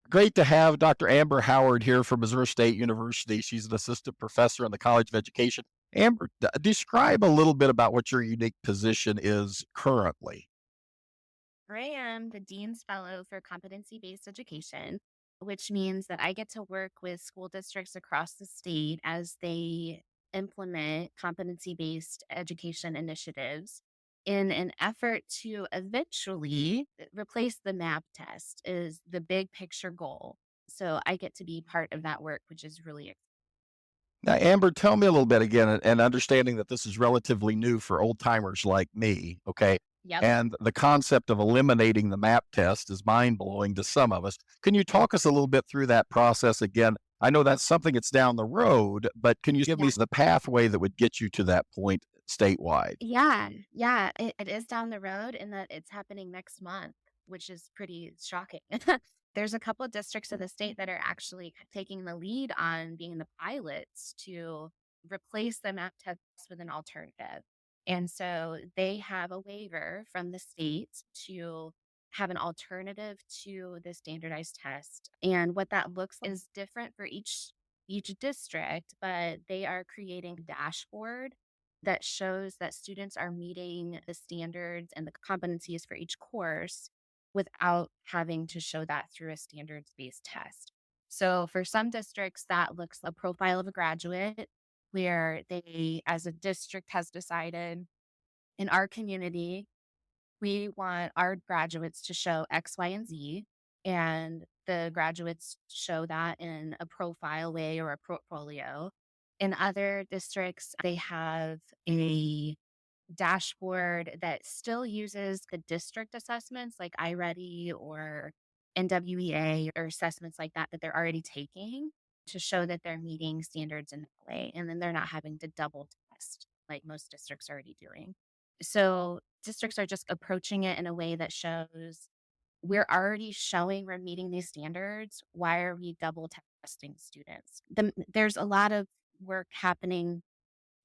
Great to have Dr. Amber Howard here from Missouri State University. She's an assistant professor in the College of Education. Amber, describe a little bit about what your unique position is currently. I am the Dean's Fellow for Competency-Based Education, which means that I get to work with school districts across the state as they implement competency-based education initiatives in an effort to eventually replace the MAP test is the big picture goal. So I get to be part of that work, which is really Now, Amber, tell me a little bit again, and understanding that this is relatively new for old timers like me, okay? yep. And the concept of eliminating the MAP test is mind blowing to some of us. Can you talk us a little bit through that process again? I know that's something that's down the road, but can you give me the pathway that would get you to that point statewide? Yeah, it is down the road in that it's happening next month, which is pretty shocking. There's a couple of districts in the state that are actually taking the lead on being the pilots to replace the MAP test with an alternative. And so they have a waiver from the state to have an alternative to the standardized test. And what that looks like is different for each district, but they are creating a dashboard that shows that students are meeting the standards and the competencies for each course without having to show that through a standards based test. So for some districts, that looks a profile of a graduate where they, as a district, has decided in our community, we want our graduates to show X, Y, and Z. And the graduates show that in a profile way or a portfolio. In other districts, they have a dashboard that still uses the district assessments like iReady or NWEA or assessments like that they're already taking to show that they're meeting standards in that way. And then they're not having to double test like most districts are already doing. So districts are just approaching it in a way that shows we're already showing we're meeting these standards. Why are we double testing students? There's a lot of work happening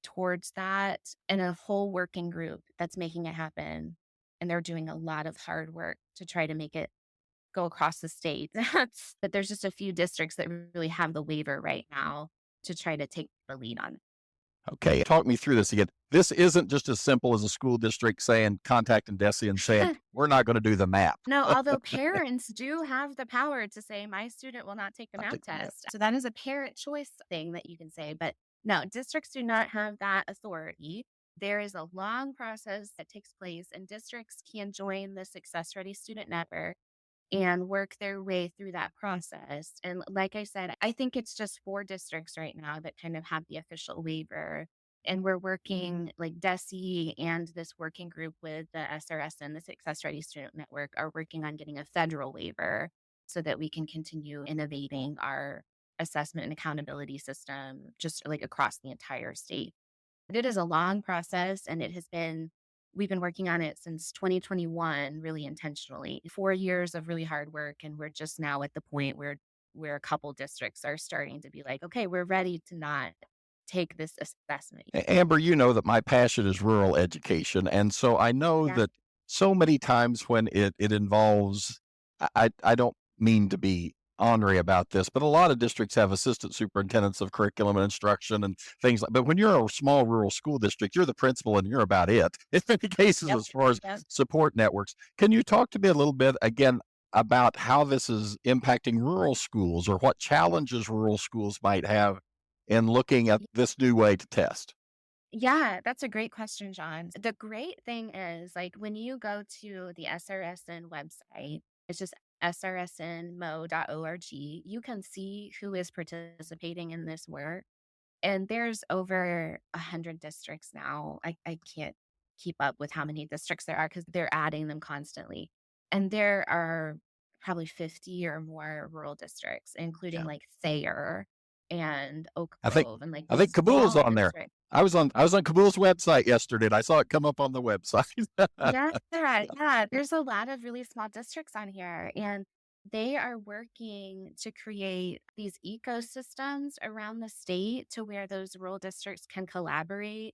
towards that and a whole working group that's making it happen. And they're doing a lot of hard work to try to make it go across the state. But there's just a few districts that really have the waiver right now to try to take the lead on it. Okay, talk me through this again. This isn't just as simple as a school district saying, contacting DESE and saying, we're not going to do the map. No, although parents do have the power to say, my student will not take the Not MAP take the map. test. So that is a parent choice thing that you can say. But no, districts do not have that authority. There is a long process that takes place, and districts can join the Success Ready Student Network and work their way through that process. And like I said, I think it's just 4 districts right now that kind of have the official waiver. And we're working like DESE and this working group with the SRS and the Success Ready Student Network are working on getting a federal waiver so that we can continue innovating our assessment and accountability system just like across the entire state. But it is a long process and we've been working on it since 2021 really intentionally. 4 years of really hard work, and we're just now at the point where a couple districts are starting to be like, "Okay, we're ready to not take this assessment." Amber, you know that my passion is rural education. And so I know Yeah. that so many times when it involves, I don't mean to be ornery about this, but a lot of districts have assistant superintendents of curriculum and instruction and things like, but when you're a small rural school district, you're the principal and you're about it. In many cases, Yep. as far as Yep. support networks, can you talk to me a little bit again about how this is impacting rural schools or what challenges rural schools might have in looking at this new way to test? Yeah, that's a great question, John. The great thing is, like, when you go to the SRSN website, it's just srsnmo.org, you can see who is participating in this work. And there's over 100 districts now. I can't keep up with how many districts there are because they're adding them constantly. And there are probably 50 or more rural districts, including Yeah. like Thayer and Oak I think Grove and like I think these Kabul's small on there. districts. I was on Kabul's website yesterday and I saw it come up on the website. Yeah, yeah. There's a lot of really small districts on here, and they are working to create these ecosystems around the state to where those rural districts can collaborate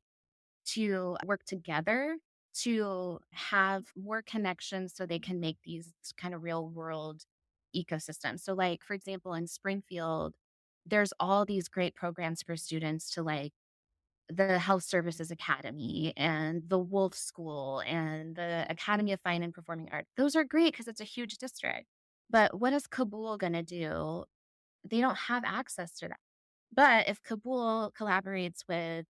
to work together to have more connections so they can make these kind of real world ecosystem. So, like, for example, in Springfield, there's all these great programs for students to like the Health Services Academy and the Wolf School and the Academy of Fine and Performing Arts. Those are great because it's a huge district. But what is Kabul going to do? They don't have access to that. But if Kabul collaborates with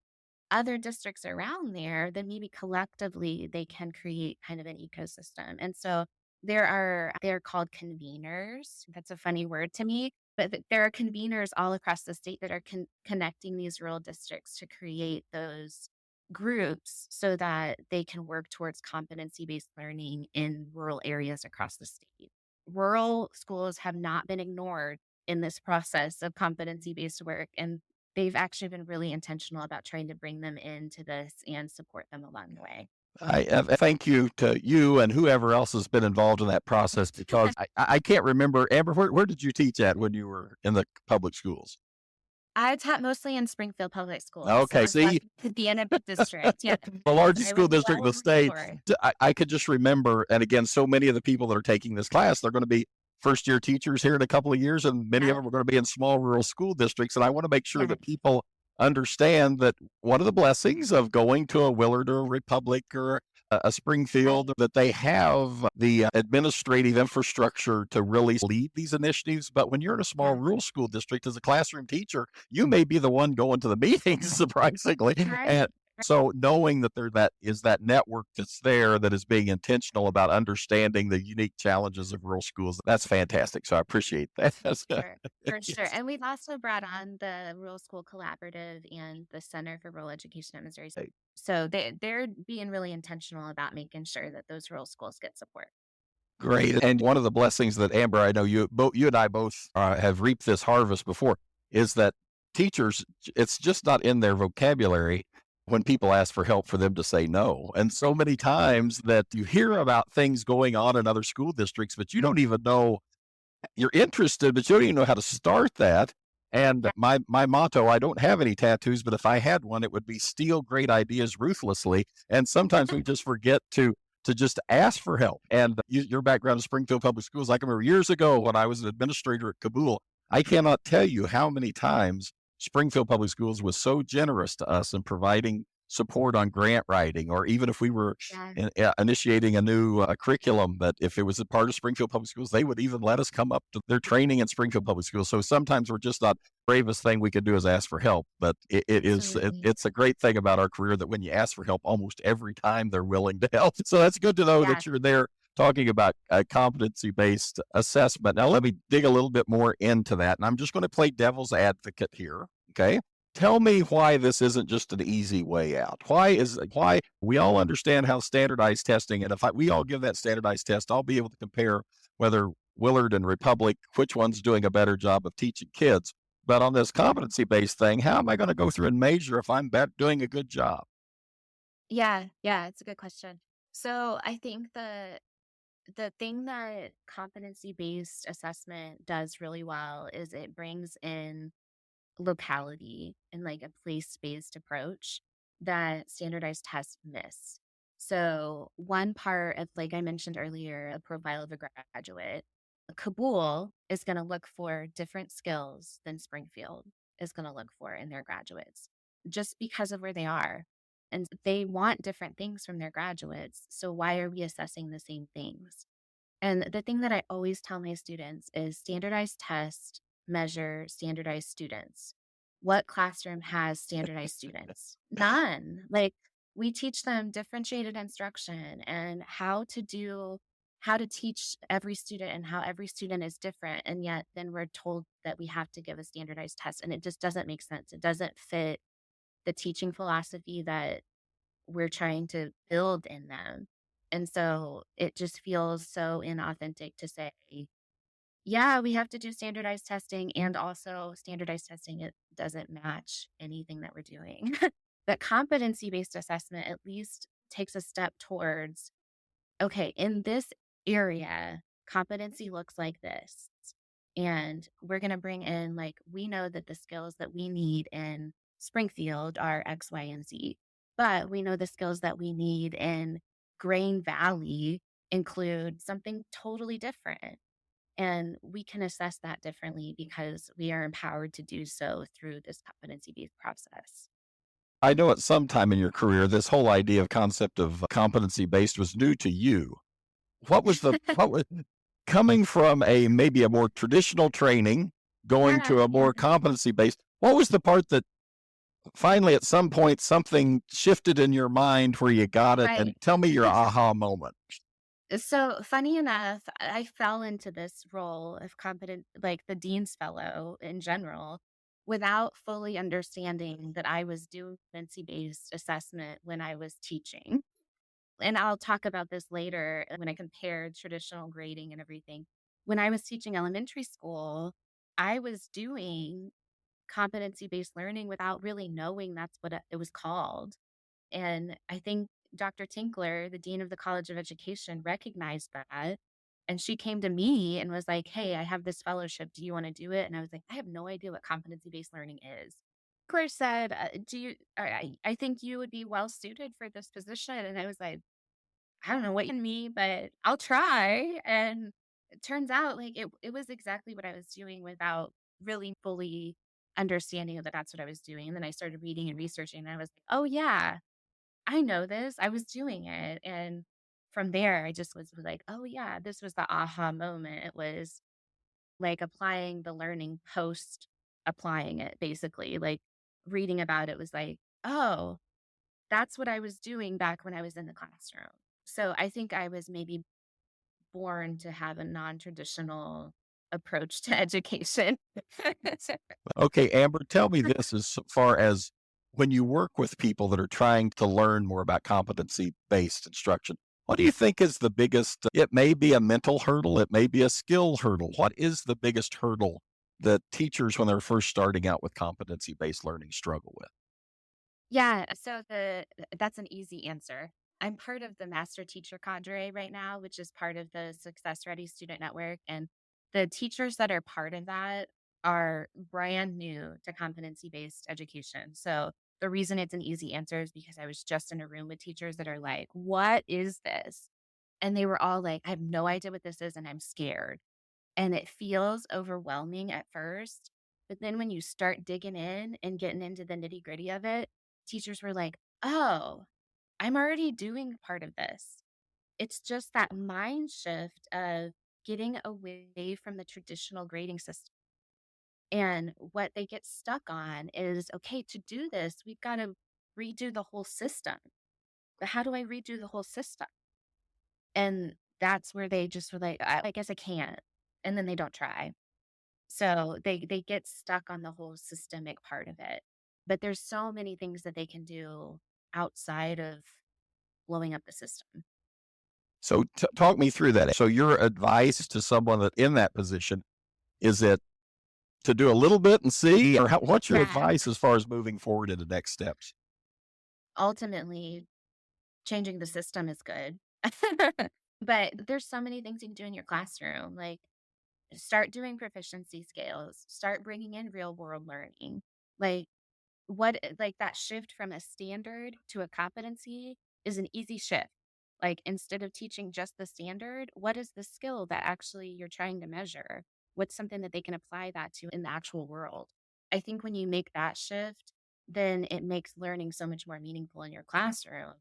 other districts around there, then maybe collectively they can create kind of an ecosystem. And so they're called conveners. That's a funny word to me, but there are conveners all across the state that are connecting these rural districts to create those groups so that they can work towards competency based learning in rural areas across the state. Rural schools have not been ignored in this process of competency based work. And they've actually been really intentional about trying to bring them into this and support them along the way. I thank you to you and whoever else has been involved in that process because I can't remember. Amber, where did you teach at when you were in the public schools? I taught mostly in Springfield Public Schools, so I Okay, was lucky see, to be in a big district. Yeah, the largest I school was district in well the state. resourced. I could just remember, and again, so many of the people that are taking this class, they're going to be first year teachers here in a couple of years, and many of Yeah, them are going to be in small rural school districts. And I want to make sure yeah, that people understand that one of the blessings of going to a Willard or a Republic or a Springfield, right, that they have the administrative infrastructure to really lead these initiatives. But when you're in a small yeah, rural school district as a classroom teacher, you may be the one going to the meetings, surprisingly. And right. so knowing that there that is that network that's there that is being intentional about understanding the unique challenges of rural schools, that's fantastic. So I appreciate that. Sure, for sure. Yes. And we've also brought on the Rural School Collaborative and the Center for Rural Education at Missouri. So they're being really intentional about making sure that those rural schools get support. Great. And one of the blessings that Amber, I know you and I both have reaped this harvest before, is that teachers, it's just not in their vocabulary when people ask for help for them to say no. And so many times that you hear about things going on in other school districts, but you don't even know you're interested, but you don't even know how to start that. And Yeah, my motto, I don't have any tattoos, but if I had one, it would be steal great ideas ruthlessly. And sometimes we just forget to just ask for help. And your background in Springfield Public Schools, I can remember years ago when I was an administrator at Kabul, I cannot tell you how many times Springfield Public Schools was so generous to us in providing support on grant writing, or even if we were yeah, initiating a new curriculum, that if it was a part of Springfield Public Schools, they would even let us come up to their training in Springfield Public Schools. So sometimes we're just not bravest thing we could do is ask for help. But absolutely. it's a great thing about our career that when you ask for help, almost every time they're willing to help. So that's good to know Yeah. that you're there talking about competency based assessment. Now let me dig a little bit more into that, and I'm just going to play devil's advocate here. Okay. Tell me why this isn't just an easy way out. Why we all understand how standardized testing, and if we all give that standardized test, I'll be able to compare whether Willard and Republic, which one's doing a better job of teaching kids. But on this competency based thing, how am I going to go through and measure if I'm doing a good job? Yeah, yeah, it's a good question. So I think the thing that competency-based assessment does really well is it brings in locality and like a place-based approach that standardized tests miss. So one part of, like I mentioned earlier, a profile of a graduate, Kabul is going to look for different skills than Springfield is going to look for in their graduates just because of where they are. And they want different things from their graduates. So why are we assessing the same things? And the thing that I always tell my students is standardized tests measure standardized students. What classroom has standardized students? None. Like we teach them differentiated instruction and how to teach every student and how every student is different. And yet then we're told that we have to give a standardized test. And it just doesn't make sense. It doesn't fit the teaching philosophy that we're trying to build in them. And so it just feels so inauthentic to say, yeah, we have to do standardized testing and also standardized testing, it doesn't match anything that we're doing. But competency based assessment at least takes a step towards, okay, in this area, competency looks like this. And we're going to bring in, like, we know that the skills that we need in Springfield are X, Y, and Z, but we know the skills that we need in Grain Valley include something totally different. And we can assess that differently because we are empowered to do so through this competency based process. I know at some time in your career, this whole idea of concept of competency based was new to you. What was coming from a maybe a more traditional training, going Yeah, to a yeah. more competency based? What was the part that finally at some point something shifted in your mind where you got it? Right. And tell me your aha moment. So funny enough, I fell into this role of competent, like the dean's fellow in general, without fully understanding that I was doing competency based assessment when I was teaching. And I'll talk about this later when I compared traditional grading and everything. When I was teaching elementary school, I was doing competency based learning without really knowing that's what it was called. And I think Dr. Tinkler, the dean of the College of Education, recognized that. And she came to me and was like, "Hey, I have this fellowship. Do you want to do it?" And I was like, "I have no idea what competency based learning is." Tinkler said, "Do you? I think you would be well suited for this position." And I was like, "I don't know what you mean, but I'll try." And it turns out like it was exactly what I was doing without really fully understanding that that's what I was doing. And then I started reading and researching, and I was like, "Oh yeah, I know this. I was doing it." And from there, I just was like, "Oh, yeah, this was the aha moment." It was like applying the learning post applying it, basically. Like reading about it was like, "Oh, that's what I was doing back when I was in the classroom." So I think I was maybe born to have a non traditional approach to education. Okay, Amber, tell me this as far as when you work with people that are trying to learn more about competency based instruction, what do you think is the biggest? It may be a mental hurdle, it may be a skill hurdle. What is the biggest hurdle that teachers, when they're first starting out with competency based learning, struggle with? Yeah, so that's an easy answer. I'm part of the master teacher cadre right now, which is part of the Success Ready Student Network. And the teachers that are part of that are brand new to competency based education. So the reason it's an easy answer is because I was just in a room with teachers that are like, "What is this?" And they were all like, "I have no idea what this is and I'm scared." And it feels overwhelming at first, but then when you start digging in and getting into the nitty-gritty of it, teachers were like, "Oh, I'm already doing part of this." It's just that mind shift of getting away from the traditional grading system. And what they get stuck on is, "Okay, to do this, we've gotta redo the whole system." But how do I redo the whole system? And that's where they just were like, I guess I can't." And then they don't try. So they get stuck on the whole systemic part of it. But there's so many things that they can do outside of blowing up the system. So talk me through that. So your advice to someone that in that position, is it to do a little bit and see, or what's your Yeah. advice as far as moving forward into next steps? Ultimately, changing the system is good. But there's so many things you can do in your classroom, like start doing proficiency scales, start bringing in real world learning. Like like that shift from a standard to a competency is an easy shift. Like instead of teaching just the standard, what is the skill that actually you're trying to measure? What's something that they can apply that to in the actual world? I think when you make that shift, then it makes learning so much more meaningful in your classroom.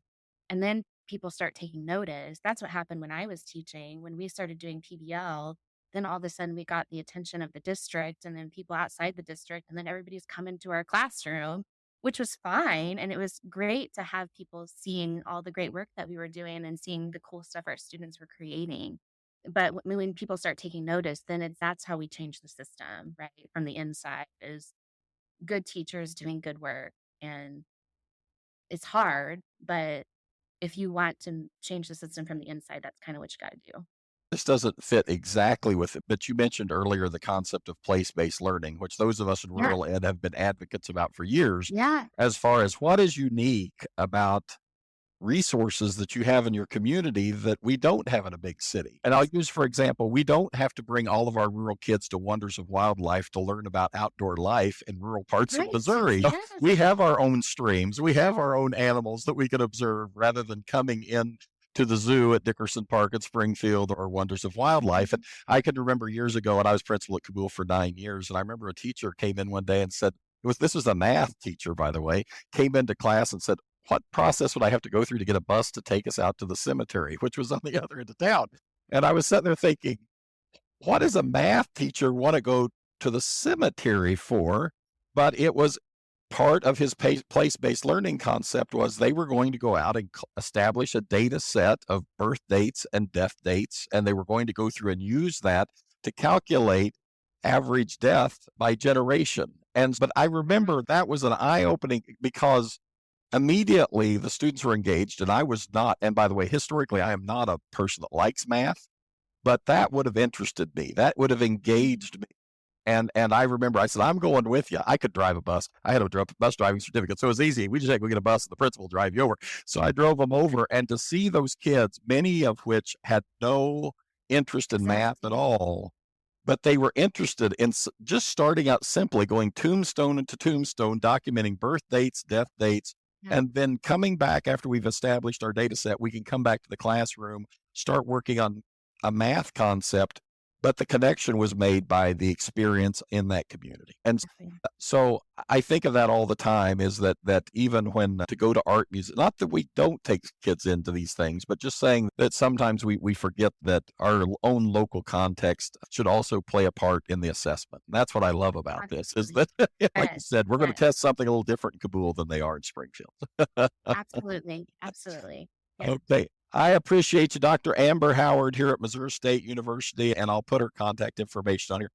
And then people start taking notice. That's what happened when I was teaching. When we started doing PBL, then all of a sudden we got the attention of the district and then people outside the district. And then everybody's coming to our classroom, which was fine. And it was great to have people seeing all the great work that we were doing and seeing the cool stuff our students were creating. But when people start taking notice, then that's how we change the system, right? From the inside is good teachers doing good work. And it's hard, but if you want to change the system from the inside, that's kind of what you got to do. This doesn't fit exactly with it, but you mentioned earlier the concept of place-based learning, which those of us in Yeah. rural ed have been advocates about for years, Yeah. as far as what is unique about resources that you have in your community that we don't have in a big city. And I'll Yes. use, for example, we don't have to bring all of our rural kids to Wonders of Wildlife to learn about outdoor life in rural parts of Right. Missouri. Yes. We have our own streams, we have our own animals that we can observe rather than coming in to the zoo at Dickerson Park at Springfield or Wonders of Wildlife. And I can remember years ago, and I was principal at Kabul for 9 years, and I remember a teacher came in one day and said, this was a math teacher, by the way, came into class and said, what process would I have to go through to get a bus to take us out to the cemetery, which was on the other end of town? And I was sitting there thinking, what does a math teacher want to go to the cemetery for? But it was part of his place-based learning concept was they were going to go out and establish a data set of birth dates and death dates, and they were going to go through and use that to calculate average death by generation. But I remember that was an eye-opening because immediately the students were engaged, and I was not. And by the way, historically, I am not a person that likes math, but that would have interested me. That would have engaged me. And I remember I said, I'm going with you. I could drive a bus. I had a bus driving certificate, so it was easy. We just had to go get a bus and the principal will drive you over. So I drove them over, and to see those kids, many of which had no interest in math at all, but they were interested in just starting out simply going tombstone into tombstone, documenting birth dates, death dates, Yeah. and then coming back after we've established our data set, we can come back to the classroom, start working on a math concept, but the connection was made by the experience in that community. And so I think of that all the time, is that even when to go to art music, not that we don't take kids into these things, but just saying that sometimes we forget that our own local context should also play a part in the assessment. And that's what I love about this, is that, like you said, we're going to test something a little different in Kabul than they are in Springfield. Absolutely. Absolutely. Yeah. Okay. I appreciate you, Dr. Amber Howard here at Missouri State University, and I'll put her contact information on here.